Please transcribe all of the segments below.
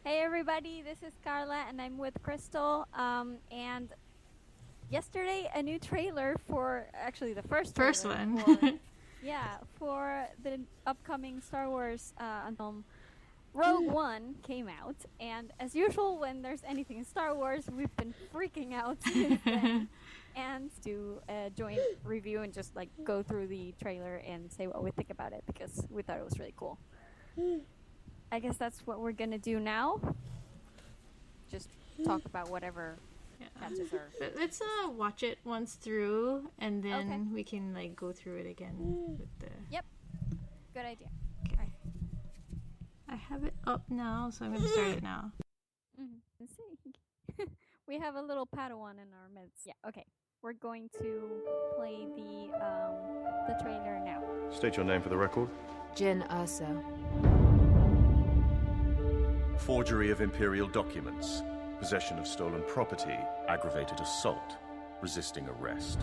Hey everybody, this is Carla and I'm with Crystal. And yesterday a new trailer for actually the first one for the upcoming Star Wars film Rogue One came out, and as usual when there's anything in Star Wars we've been freaking out since then. And do a joint review and just like go through the trailer and say what we think about it because we thought it was really cool. I guess that's what we're gonna do now. Just talk about whatever catches our. Let's watch it once through, and then we can like go through it again with the. Yep. Good idea. Okay. Right. I have it up now, so I'm gonna start it now. Let's see. We have a little Padawan in our midst. Yeah. Okay. We're going to play the trailer now. State your name for the record. Jin Ursa. Forgery of imperial documents, possession of stolen property, aggravated assault, resisting arrest.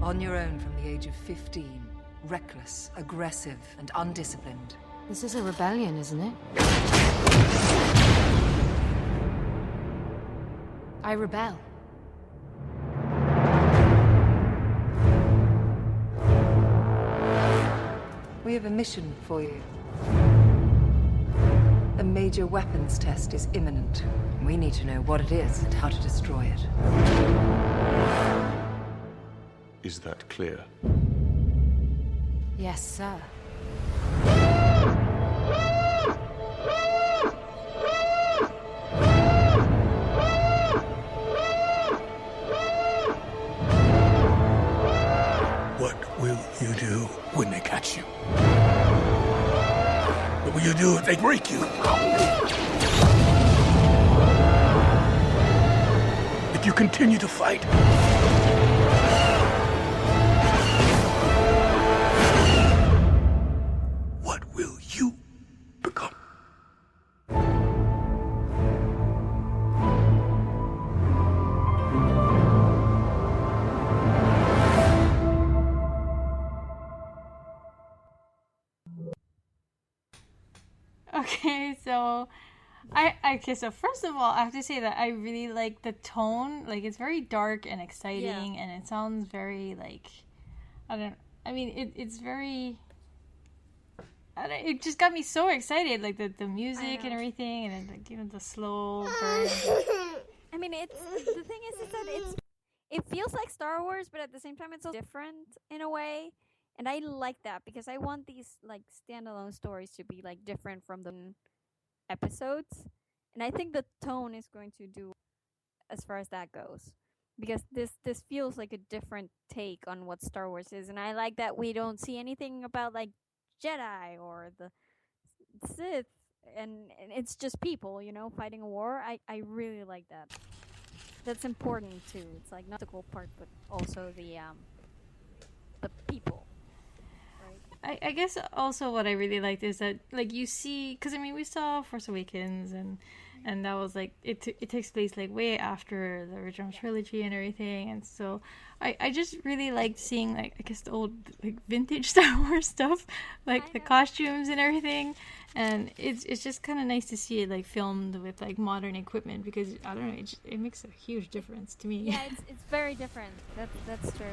On your own from the age of 15. Reckless, aggressive, and undisciplined. This is a rebellion, isn't it? I rebel. We have a mission for you. A major weapons test is imminent. We need to know what it is and how to destroy it. Is that clear? Yes, sir. What will you do when they catch you? What will you do if they break you? If you continue to fight? What will you become? Okay, so so first of all, I have to say that I really like the tone. Like, it's very dark and exciting, and it sounds very like it's very. It just got me so excited, like the music and everything, and like, the slow burn. I mean, the thing is that it feels like Star Wars, but at the same time, it's so different in a way. And I like that because I want these like standalone stories to be like different from the episodes. And I think the tone is going to do as far as that goes. Because this feels like a different take on what Star Wars is. And I like that we don't see anything about like Jedi or the Sith, and it's just people, fighting a war. I really like that. That's important too. It's like not the cool part, but also the people. I guess also what I really liked is that, like, you see, because I mean we saw Force Awakens and that was like it takes place like way after the original trilogy and everything, and so I just really liked seeing, like, I guess the old like vintage Star Wars stuff, like the costumes and everything, and it's just kind of nice to see it like filmed with like modern equipment, because I don't know, it makes a huge difference to me. Yeah, it's very different. That's true.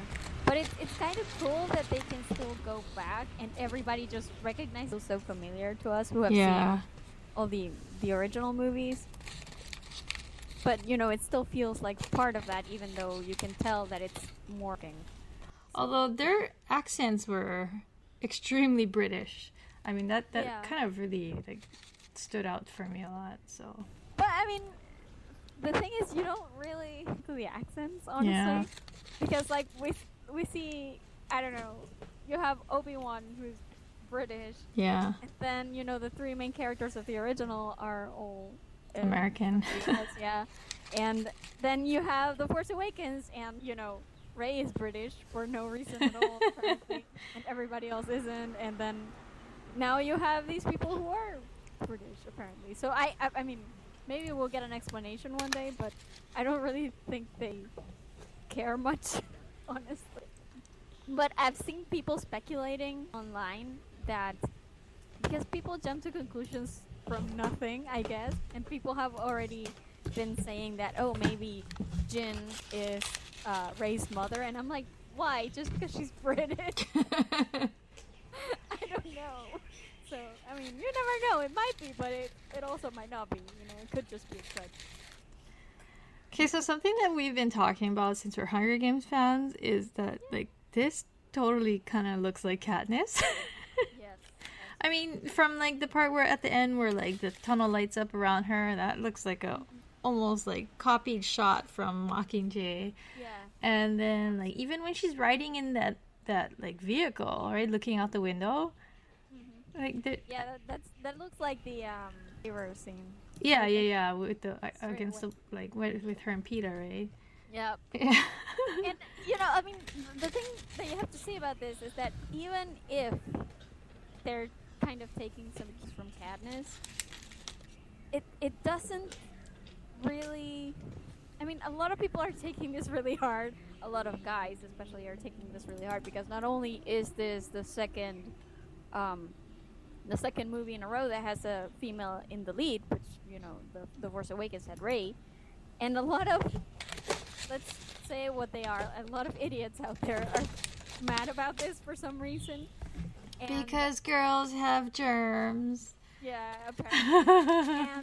But it's kind of cool that they can still go back and everybody just recognizes so familiar to us who have seen all the original movies. But, it still feels like part of that, even though you can tell that it's morphing. Although their accents were extremely British. I mean, that kind of really like stood out for me a lot. So. But, I mean, the thing is, you don't really do the accents, honestly. Yeah. Because, like, we see, I don't know, you have Obi-Wan, who's British. Yeah. And then, the three main characters of the original are all American. Yeah. And then you have The Force Awakens, and, Rey is British for no reason at all, apparently. And everybody else isn't. And then now you have these people who are British, apparently. So, I mean, maybe we'll get an explanation one day, but I don't really think they care much, honestly. But I've seen people speculating online that because people jump to conclusions from nothing, I guess. And people have already been saying that, oh, maybe Jin is Rey's mother, and I'm like, why? Just because she's British? I don't know. So, I mean, you never know. It might be, but it also might not be. You know, it could just be a stretch. Okay, so something that we've been talking about since we're Hunger Games fans is that, like, this totally kind of looks like Katniss. Yes. I mean, from, like, the part where at the end where, like, the tunnel lights up around her, that looks like a almost, like, copied shot from Mockingjay. Yeah. And then, like, even when she's riding in that like, vehicle, right, looking out the window, like, that looks like the hero scene. Yeah, with the against the, like, with her and Peter, right? Yep. Yeah. And you know, I mean, the thing that you have to say about this is that even if they're kind of taking some cues from Katniss, it doesn't really. I mean, a lot of people are taking this really hard. A lot of guys, especially, are taking this really hard because not only is this the second movie in a row that has a female in the lead, which, you know, the Force Awakens had Rey, and a lot of, let's say what they are, a lot of idiots out there are mad about this for some reason. And Because girls have germs. yeah, apparently.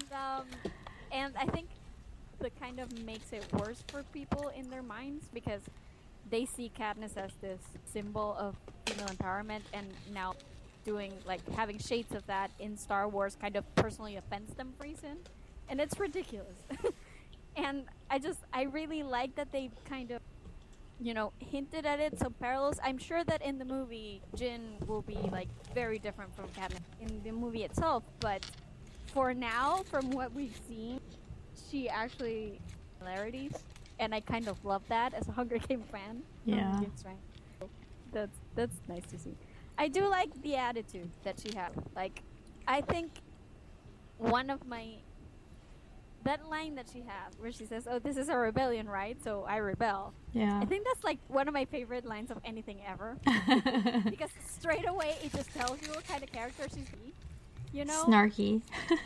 And I think that kind of makes it worse for people in their minds because they see Katniss as this symbol of female empowerment, and now doing, like, having shades of that in Star Wars kind of personally offends them for reason, and it's ridiculous. And I really like that they kind of, you know, hinted at it, some parallels. I'm sure that in the movie, Jin will be, like, very different from Katniss in the movie itself, but for now, from what we've seen, she actually similarities, and I kind of love that as a Hunger Games fan. Yeah. Hunger Games fan. That's nice to see. I do like the attitude that she has. Like, I think that line that she has where she says, "Oh, this is a rebellion, right? So I rebel." Yeah. I think that's like one of my favorite lines of anything ever. Because straight away it just tells you what kind of character she's, you know? Snarky.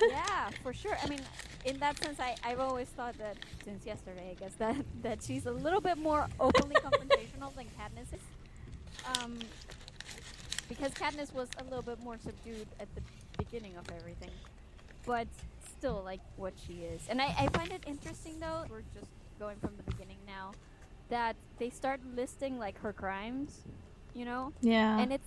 Yeah, for sure. I mean, in that sense, I've always thought that, since yesterday, I guess, that she's a little bit more openly confrontational than Katniss is. Because Katniss was a little bit more subdued at the beginning of everything. But still, like, what she is. And I find it interesting, though, we're just going from the beginning now, that they start listing, like, her crimes, you know? Yeah. And it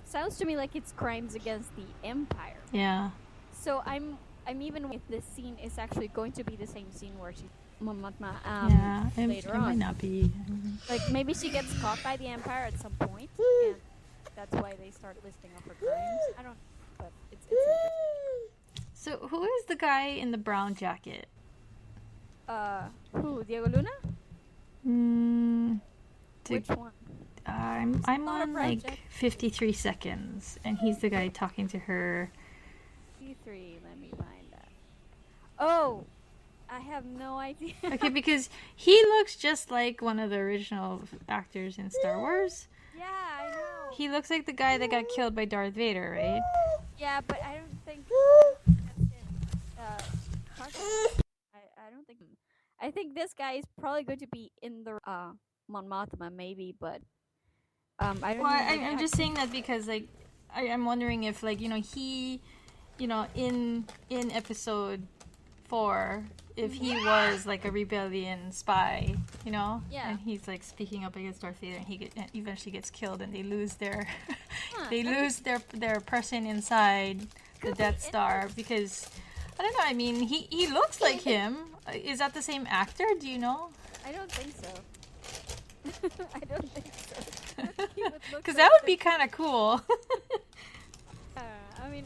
sounds to me like it's crimes against the Empire. Yeah. So I'm even if this scene is actually going to be the same scene where she's Montma later it on. might not be. Like, maybe she gets caught by the Empire at some point, and that's why they start listing off her crimes. I don't, but it's interesting. So who is the guy in the brown jacket? Who? Diego Luna? Which one? I'm not a on brown like jacket. 53 seconds, and he's the guy talking to her. C3. Let me find that. Oh, I have no idea. Okay, because he looks just like one of the original actors in Star Wars. Yeah, I know. He looks like the guy that got killed by Darth Vader, right? Yeah, but I don't think that's it. Tarkin. I don't think. I think this guy is probably going to be in the Mon Mothma, maybe, but I don't. Well, I'm just saying that because, like, I'm wondering if, like, you know, he, you know, in episode 4, if he was like a rebellion spy, you know, Yeah. and he's like speaking up against Darth Vader, and he eventually gets killed, and they lose their their person inside the Death Star because I don't know. I mean, he looks like him. Is that the same actor? Do you know? I don't think so. I don't think so. Because that would be kind of cool. I mean,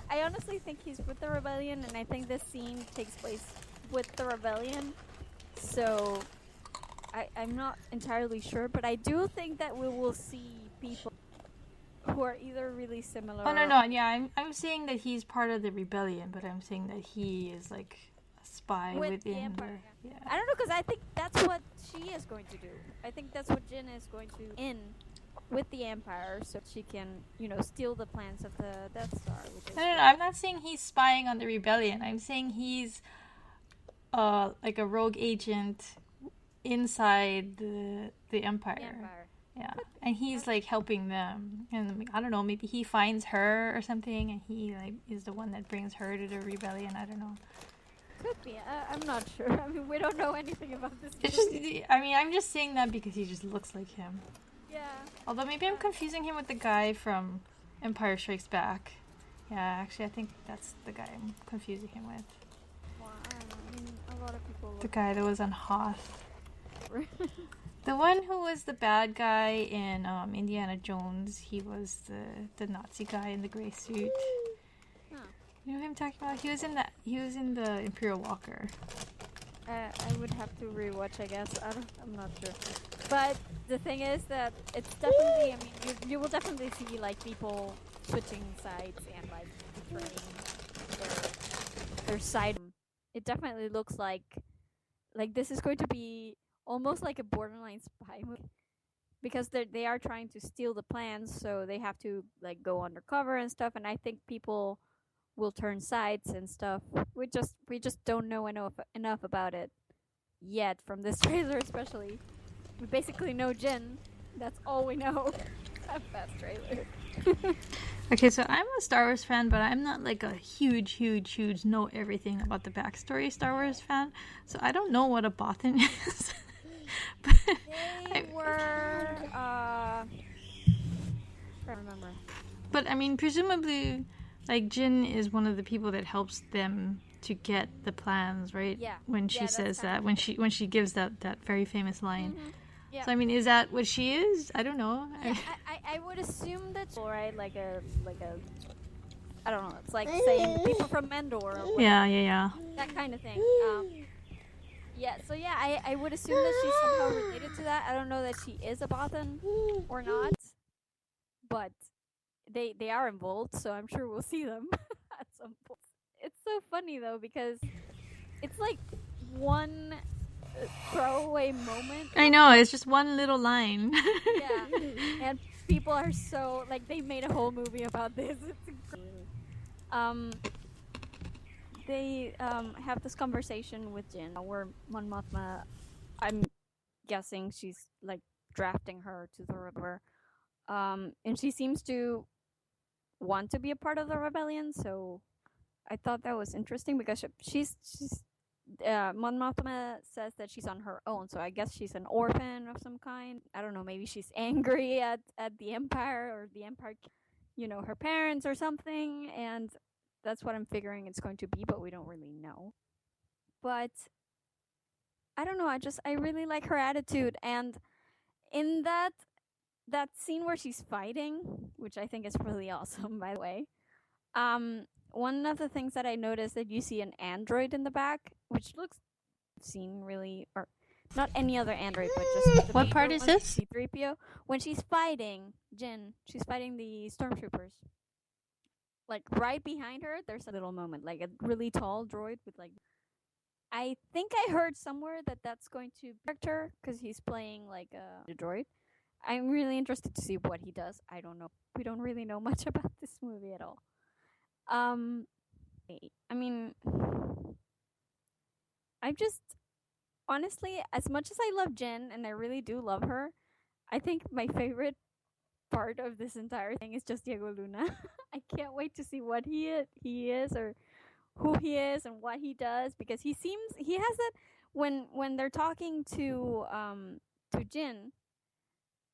I honestly think he's with the rebellion, and I think this scene takes place with the rebellion. So I'm not entirely sure, but I do think that we will see people who are either really similar. Oh no, yeah, I'm saying that he's part of the rebellion, but I'm saying that he is like a spy with within the Empire. Yeah. I don't know, because I think that's what she is going to do. I think that's what Jin is going to in with the Empire so she can, steal the plans of the Death Star. No, I'm not saying he's spying on the rebellion. I'm saying he's like a rogue agent inside the Empire. The Empire. Yeah, and he's like helping them, and I don't know, maybe he finds her or something, and he like is the one that brings her to the rebellion. I don't know. Could be. I'm not sure. I mean, we don't know anything about this. It's just, I mean, I'm just saying that because he just looks like him. Yeah. Although maybe I'm confusing him with the guy from Empire Strikes Back. Yeah, actually, I think that's the guy I'm confusing him with. Well, I don't know. I mean, a lot of people. The guy that was on Hoth. The one who was the bad guy in Indiana Jones, he was the Nazi guy in the gray suit. Huh. You know who I'm talking about? He was in the Imperial Walker. I would have to rewatch, I guess. I'm not sure. But the thing is that it's definitely, I mean, you will definitely see like people switching sides and like betraying their side. It definitely looks like this is going to be almost like a borderline spy movie, because they are trying to steal the plans, so they have to like go undercover and stuff. And I think people will turn sides and stuff. We just don't know enough about it yet from this trailer, especially. We basically know Jin. That's all we know of that trailer. Okay, so I'm a Star Wars fan, but I'm not like a huge know everything about the backstory Star Wars fan. So I don't know what a Bothan is. They were I don't remember. But I mean, presumably, like Jin is one of the people that helps them to get the plans, right? Yeah. When she says that, when she gives that very famous line. Mm-hmm. Yeah. So I mean, is that what she is? I don't know. Yeah, I would assume that's right. Like a I don't know. It's like saying the people from Mendor. Or whatever, Yeah. that kind of thing. Yeah. So yeah, I would assume that she's somehow related to that. I don't know that she is a Bothan or not, but they are involved, so I'm sure we'll see them at some point. It's so funny though, because it's like one throwaway moment. I know, it's just one little line. Yeah, and people are so like they made a whole movie about this. It's incredible. They have this conversation with Jin where Mon Mothma, I'm guessing she's like drafting her to the river, and she seems to want to be a part of the rebellion. So I thought that was interesting because she's Mon Mothma says that she's on her own, so I guess she's an orphan of some kind. I don't know, maybe she's angry at the Empire, or the Empire, her parents or something, and that's what I'm figuring it's going to be, but we don't really know. But I don't know, I really like her attitude, and in that scene where she's fighting, which I think is really awesome, by the way, one of the things that I noticed that you see an android in the back, which looks seen really, or not any other android, but just what part is this? C-3PO. When she's fighting Jin, she's fighting the Stormtroopers. Like right behind her, there's a little moment, like a really tall droid with like. I think I heard somewhere that that's going to be a character because he's playing like a droid. I'm really interested to see what he does. I don't know. We don't really know much about this movie at all. I mean, I'm just honestly, as much as I love Jen and I really do love her, I think my favorite part of this entire thing is just Diego Luna. I can't wait to see what he is or who he is and what he does, because he has that when they're talking to Jin,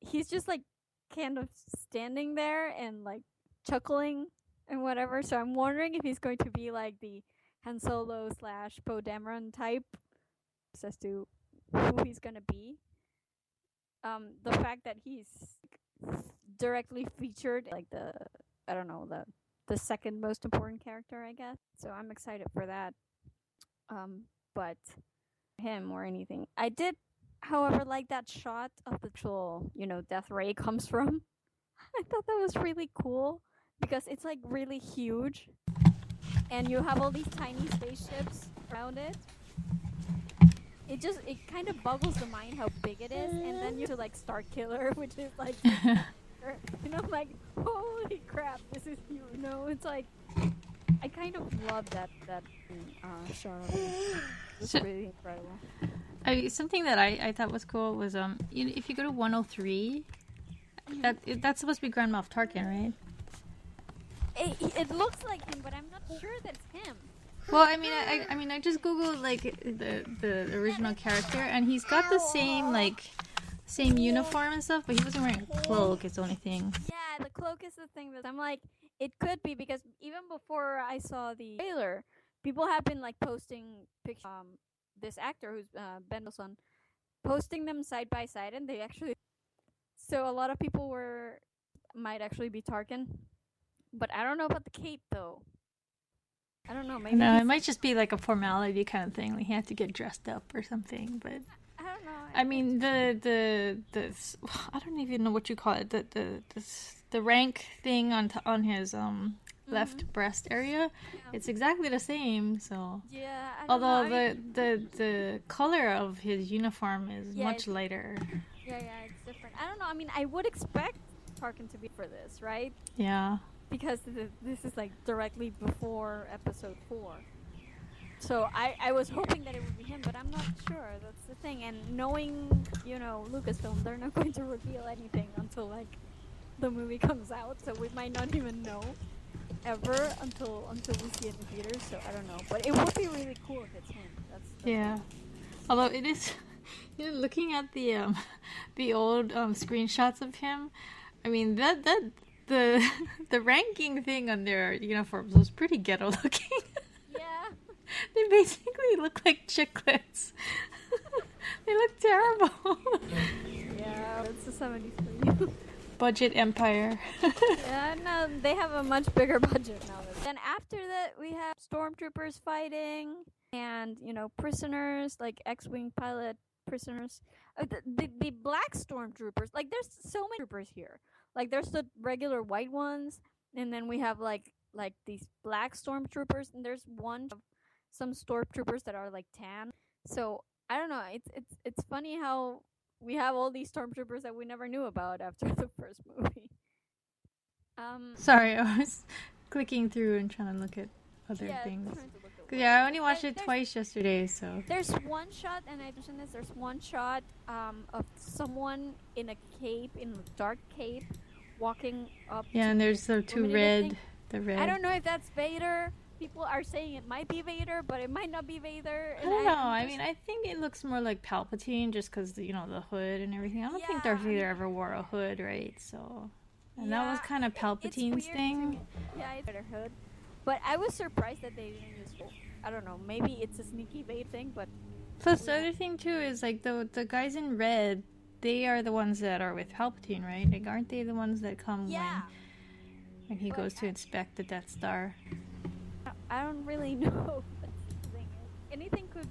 he's just like kind of standing there and like chuckling and whatever. So I'm wondering if he's going to be like the Han Solo / Poe Dameron type as to who he's gonna be. The fact that he's directly featured, like the second most important character, I guess. So I'm excited for that. But him or anything, I did, however, like that shot of the actual, Death Ray comes from. I thought that was really cool because it's like really huge, and you have all these tiny spaceships around it. It kind of boggles the mind how big it is, and then you to like Star Killer, which is like Skywalker, and I'm like, holy crap, this is you. No, it's like I kind of love that shot of it. It's really incredible. Something that I thought was cool was if you go to 103, that's supposed to be Grand Moff Tarkin, right? It looks like him, but I'm not sure that's him. Well, I mean, I just googled like the original character, and he's got the same uniform and stuff, but he wasn't wearing a cloak. It's the only thing. Yeah, the cloak is the thing that I'm like, it could be, because even before I saw the trailer, people have been like posting pictures. This actor who's Ben Wilson, posting them side by side, and they actually. So a lot of people might actually be Tarkin, but I don't know about the cape though. I don't know. Maybe no, it might just be like a formality kind of thing. Like he had to get dressed up or something. But I don't know. I mean, the I don't even know what you call it. The rank thing on his left breast area, it's exactly the same. So yeah. Although the color of his uniform is much lighter. Yeah, it's different. I don't know. I mean, I would expect Tarkin to be for this, right? Yeah. Because this is like directly before episode 4. So I was hoping that it would be him, but I'm not sure. That's the thing. And knowing, Lucasfilm, they're not going to reveal anything until like the movie comes out. So we might not even know ever until we see it in theaters. So I don't know. But it would be really cool if it's him. That's yeah. Although it is, looking at the old screenshots of him, I mean the ranking thing on their uniforms was pretty ghetto looking. Yeah. They basically look like chiclets. They look terrible. Yeah, it's the 70s for you. Budget empire. Yeah, no, they have a much bigger budget now. Then after that, we have stormtroopers fighting, and prisoners, like X-wing pilot prisoners. The black stormtroopers, like there's so many troopers here. Like there's the regular white ones, and then we have like these black stormtroopers, and there's some stormtroopers that are like tan. So I don't know. It's funny how we have all these stormtroopers that we never knew about after the first movie. Sorry, I was clicking through and trying to look at other things. Yeah, I only watched it twice yesterday, so. There's one shot, and I mentioned this. There's one shot of someone in a cape, in a dark cape, walking up. Yeah, and there's the red. I don't know if that's Vader. People are saying it might be Vader, but it might not be Vader. I don't know. I mean, I think it looks more like Palpatine, just because the hood and everything. I don't think Darth Vader ever wore a hood, right? So, and that was kind of Palpatine's thing. Yeah, it's Vader hood. But I was surprised that they didn't use full. I don't know. Maybe it's a sneaky Vader thing, but. Plus, the other thing too is like the guys in red. They are the ones that are with Palpatine, right? Like, aren't they the ones that come when he goes to inspect the Death Star? I don't really know. That's the thing. Anything could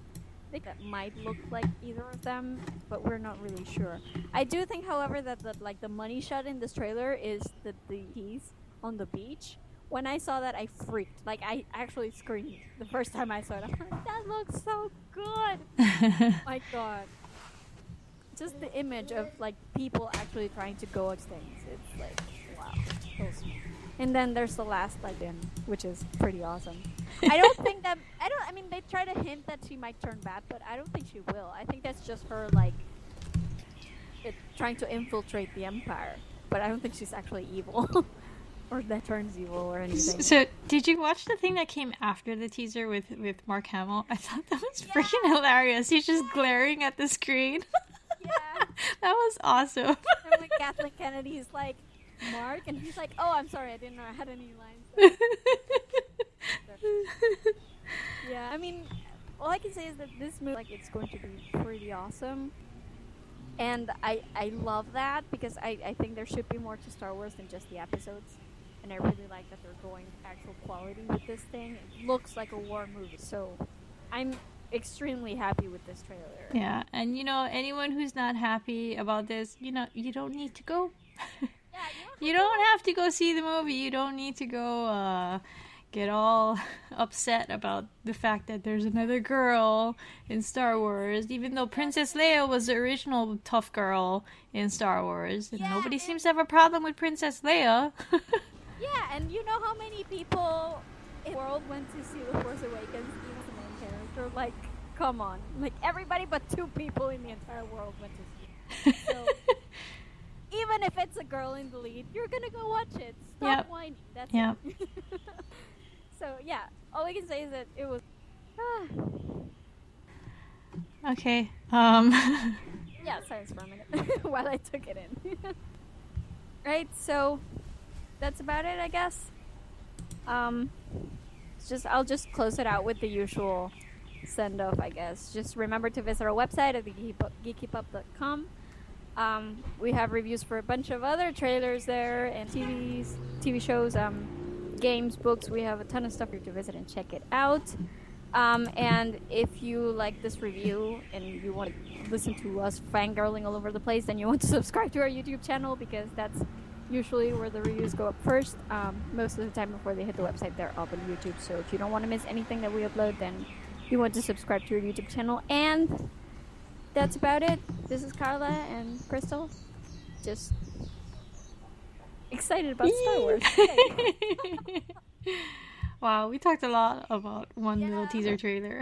think that might look like either of them, but we're not really sure. I do think, however, that the money shot in this trailer is the keys on the beach. When I saw that, I freaked. Like, I actually screamed the first time I saw it. I'm like, that looks so good. My God. Just the image of like people actually trying to go extinct. It's like, wow. And then there's the last legend, which is pretty awesome. I mean, they try to hint that she might turn bad, but I don't think she will. I think that's just her like trying to infiltrate the Empire. But I don't think she's actually evil. Or that turns evil or anything. So, did you watch the thing that came after the teaser with Mark Hamill? I thought that was freaking hilarious. He's just glaring at the screen. Yeah. That was awesome. And when Kathleen Kennedy's like, Mark, and he's like, oh, I'm sorry, I didn't know I had any lines. Yeah, I mean, all I can say is that this movie, like, it's going to be pretty awesome. And I love that, because I think there should be more to Star Wars than just the episodes. And I really like that they're going actual quality with this thing. It looks like a war movie, so I'm extremely happy with this trailer. Yeah, and anyone who's not happy about this, you don't need to go. Yeah, you don't have to go see the movie. You don't need to go get all upset about the fact that there's another girl in Star Wars, even though Princess Leia was the original tough girl in Star Wars, and nobody seems to have a problem with Princess Leia. Yeah, and you know how many people in the world went to see The Force Awakens, even the main character? Like, come on. Like, everybody but 2 people in the entire world went to see it. So, even if it's a girl in the lead, you're gonna go watch it. Stop whining. That's it. So, yeah, all I can say is that it was... Okay. Yeah, silence for a minute while I took it in. Right, so that's about it, I guess. I'll just close it out with the usual send-off, I guess. Just remember to visit our website at geekypub.com. We have reviews for a bunch of other trailers there and TV shows, games, books. We have a ton of stuff for you to visit and check it out. And if you like this review and you want to listen to us fangirling all over the place, then you want to subscribe to our YouTube channel, because that's usually where the reviews go up first. Most of the time before they hit the website, they're up on YouTube. So if you don't want to miss anything that we upload, then you want to subscribe to our YouTube channel. And that's about it. This is Carla and Crystal. Just excited about Star Wars. Wow, we talked a lot about one little teaser trailer.